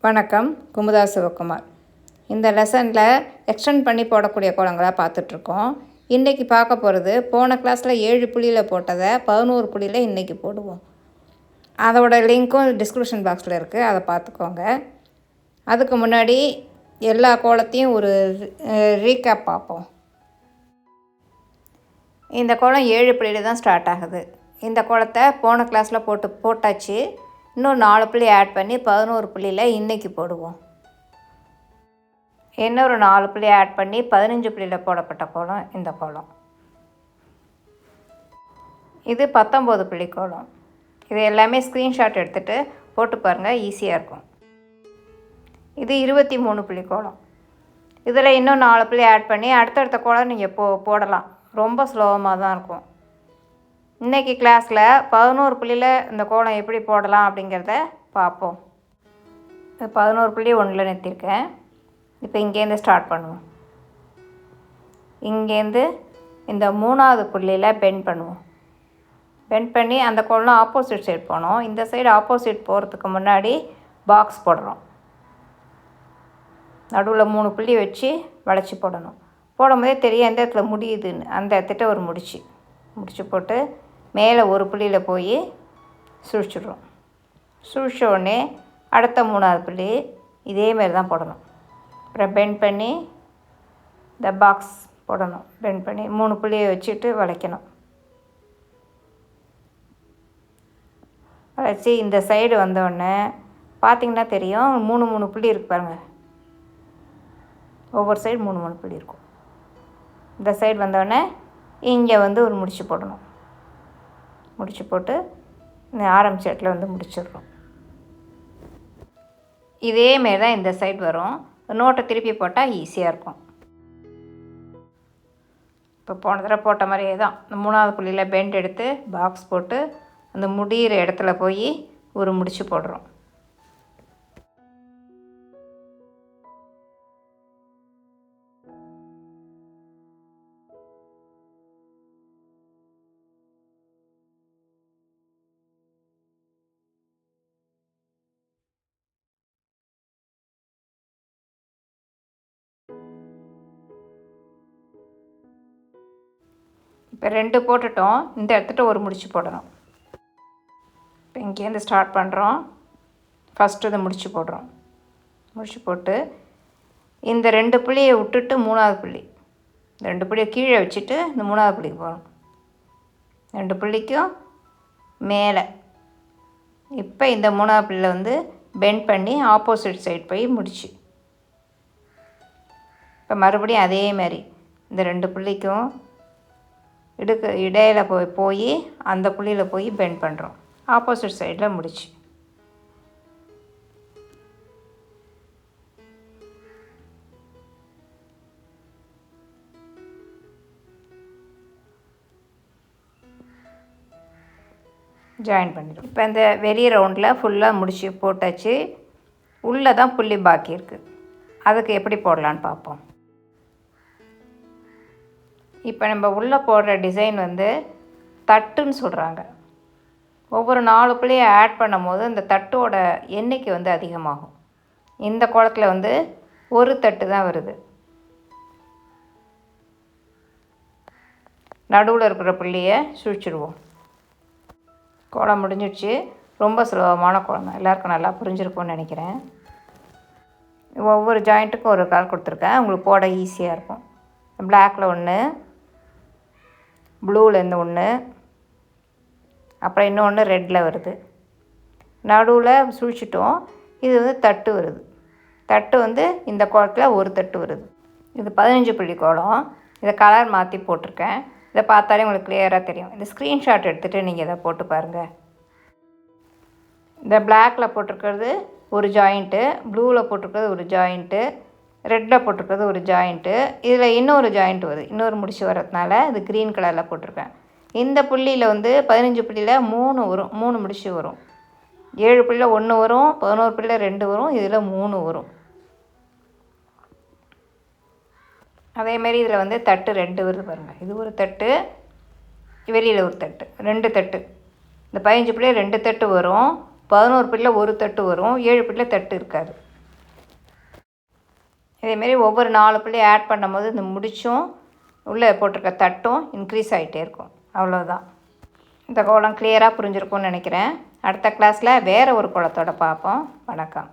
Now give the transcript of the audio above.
வணக்கம். குமுதா சிவகுமார். இந்த லெசனில் எக்ஸ்டெண்ட் பண்ணி போடக்கூடிய கோலங்களாக பார்த்துட்ருக்கோம். இன்றைக்கி பார்க்க போகிறது போன கிளாஸில் 7 புள்ளியில் போட்டதை 11 புள்ளியில் இன்றைக்கி போடுவோம். அதோட லிங்க்கும் டிஸ்கிரிப்ஷன் பாக்ஸில் இருக்குது, அதை பார்த்துக்கோங்க. அதுக்கு முன்னாடி எல்லா கோலத்தையும் ஒரு ரீகேப் பார்ப்போம். இந்த கோலம் 7 புள்ளியில் தான் ஸ்டார்ட் ஆகுது. இந்த கோலத்தை போன கிளாஸில் போட்டாச்சு. இன்னும் 4 புள்ளி ஆட் பண்ணி 11 புள்ளியில் இன்றைக்கி போடுவோம். இன்னொரு 4 புள்ளி ஆட் பண்ணி 15 புள்ளியில் போடப்பட்ட கோலம் இந்த கோலம். இது 19 புள்ளி கோலம். இது எல்லாமே ஸ்க்ரீன்ஷாட் எடுத்துகிட்டு போட்டு பாருங்கள், ஈஸியாக இருக்கும். இது 23 புள்ளி கோலம். இதில் இன்னும் 4 புள்ளி ஆட் பண்ணி அடுத்தடுத்த கோலம் நீங்கள் போடலாம். ரொம்ப ஸ்லோவமாக தான் இருக்கும். இன்றைக்கி கிளாஸில் 11 புள்ளியில் இந்த கோலம் எப்படி போடலாம் அப்படிங்கிறத பார்ப்போம். 11 புள்ளி 1ல் நிறுத்தியிருக்கேன். இப்போ இங்கேருந்து ஸ்டார்ட் பண்ணுவோம். இங்கேருந்து இந்த 3வது புள்ளியில் பெண்ட் பண்ணுவோம். பெண்ட் பண்ணி அந்த கோலம் ஆப்போசிட் சைடு போனோம். இந்த சைடு ஆப்போசிட் போகிறதுக்கு முன்னாடி பாக்ஸ் போடுறோம். நடுவில் 3 புள்ளி வச்சு வளைச்சி போடணும். போடும்போதே தெரியும் எந்த இடத்துல முடியுதுன்னு. அந்த இடத்துட்ட ஒரு முடிச்சு போட்டு மேலே 1 புள்ளியில் போய் சுழிச்சிடுறோம். சுழிச்ச உடனே அடுத்த 3வது புள்ளி இதேமாரி தான் போடணும். அப்புறம் பெண்ட் பண்ணி இந்த பாக்ஸ் போடணும். பெண்ட் பண்ணி 3 புள்ளியை வச்சுட்டு வளைக்கணும். வளைச்சி இந்த சைடு வந்தோடனே பார்த்திங்கன்னா தெரியும் 3 புள்ளி இருக்கு பாருங்கள். ஒவ்வொரு சைடு 3 புள்ளி இருக்கும். இந்த சைடு வந்தோடனே இங்கே ஒரு முடிச்சு போடணும். முடிச்சு போட்டு இந்த ஆரம்பிச்ச இடத்துல முடிச்சிடுறோம். இதேமாரி தான் இந்த சைடு வரும். நோட்டை திருப்பி போட்டால் ஈஸியாக இருக்கும். இப்போ போன தடவை போட்ட மாதிரியே தான் இந்த 3வது புள்ளியில் பெண்ட் எடுத்து பாக்ஸ் போட்டு அந்த முடிகிற இடத்துல போய் ஒரு முடிச்சு போடுறோம். இப்போ 2 போட்டுட்டோம். இந்த இடத்துட்ட ஒரு முடிச்சு போடணும். இப்போ இங்கேருந்து ஸ்டார்ட் பண்ணுறோம். ஃபஸ்ட்டு இதை முடிச்சு போடுறோம். முடிச்சு போட்டு இந்த 2 புள்ளியை விட்டுட்டு 3வது புள்ளி, இந்த 2 புள்ளியை கீழே வச்சுட்டு இந்த 3வது புள்ளிக்கு போகணும். 2 புள்ளிக்கும் மேலே இப்போ இந்த 3வது புள்ளியில் பெண்ட் பண்ணி ஆப்போசிட் சைடு போய் முடிச்சு. இப்போ மறுபடியும் அதே மாதிரி இந்த 2 புள்ளிக்கும் இடையில் போய் அந்த புள்ளியில் போய் பெண்ட் பண்ணுறோம். ஆப்போசிட் சைடில் முடிச்சு. ஜாயின் பண்ணிடும். இப்போ இந்த வெளி ரவுண்டில் ஃபுல்லாக முடிச்சு போட்டாச்சு. உள்ளே தான் புள்ளி பாக்கி இருக்குது. அதுக்கு எப்படி போடலான்னு பார்ப்போம். இப்போ நம்ம உள்ளே போடுற டிசைன் தட்டுன்னு சொல்கிறாங்க. ஒவ்வொரு 4 புள்ளியை ஆட் பண்ணும் போது இந்த தட்டோட எண்ணிக்கை அதிகமாகும். இந்த கோலத்தில் ஒரு தட்டு தான் வருது. நடுவில் இருக்கிற புள்ளியை சுழிச்சிடுவோம். கோலம் முடிஞ்சிடுச்சு. ரொம்ப சுலபமான கோலம் தான். எல்லாருக்கும் நல்லா புரிஞ்சிருக்கும்னு நினைக்கிறேன். ஒவ்வொரு ஜாயிண்ட்டுக்கும் ஒரு கலர் கொடுத்துருக்கேன். உங்களுக்கு போட ஈஸியாக இருக்கும். பிளாக்கில் 1, ப்ளூலேருந்து 1, அப்புறம் இன்னொன்று ரெட்டில் வருது. நடுவில் சுழிச்சிட்டோம். இது தட்டு வருது. தட்டு இந்த கோலத்தில் ஒரு தட்டு வருது. இது 15 புள்ளி கோலம். இதை கலர் மாற்றி போட்டிருக்கேன். இதை பார்த்தாலே உங்களுக்கு கிளியராக தெரியும். இந்த ஸ்க்ரீன்ஷாட் எடுத்துகிட்டு நீங்கள் இதை போட்டு பாருங்கள். இந்த பிளாக்கில் போட்டிருக்கிறது ஒரு ஜாயிண்ட்டு, ப்ளூவில் போட்டிருக்கிறது ஒரு ஜாயிண்ட்டு, ரெட்டில் போட்டிருக்கிறது ஒரு ஜாயிண்ட்டு. இதில் இன்னொரு ஜாயிண்ட் வருது. இன்னொரு முடிச்சு வர்றதுனால இது க்ரீன் கலரில் போட்டிருக்கேன். இந்த புள்ளியில் 15 புள்ளியில் 3 வரும். 3 முடிச்சு வரும். 7 புள்ளியில் 1 வரும். 11 புள்ளியில் 2 வரும். இதில் 3 வரும். அதேமாரி இதில் தட்டு 2 வருது பாருங்கள். இது ஒரு தட்டு, வெளியில் ஒரு தட்டு, 2 தட்டு. இந்த 15 புள்ளியில் 2 தட்டு வரும். 11 புள்ளியில் ஒரு தட்டு வரும். 7 புள்ளியில் தட்டு இருக்காது. இதேமாரி ஒவ்வொரு 4 புள்ளி ஆட் பண்ணும்போது இந்த முடிச்சும் உள்ளே போட்டிருக்க தட்டும் இன்க்ரீஸ் ஆகிட்டே இருக்கும். அவ்வளோதான். இந்த கோலம் கிளியராக புரிஞ்சிருக்கும்னு நினைக்கிறேன். அடுத்த கிளாஸில் வேறு ஒரு கோலத்தோடு பார்ப்போம். வணக்கம்.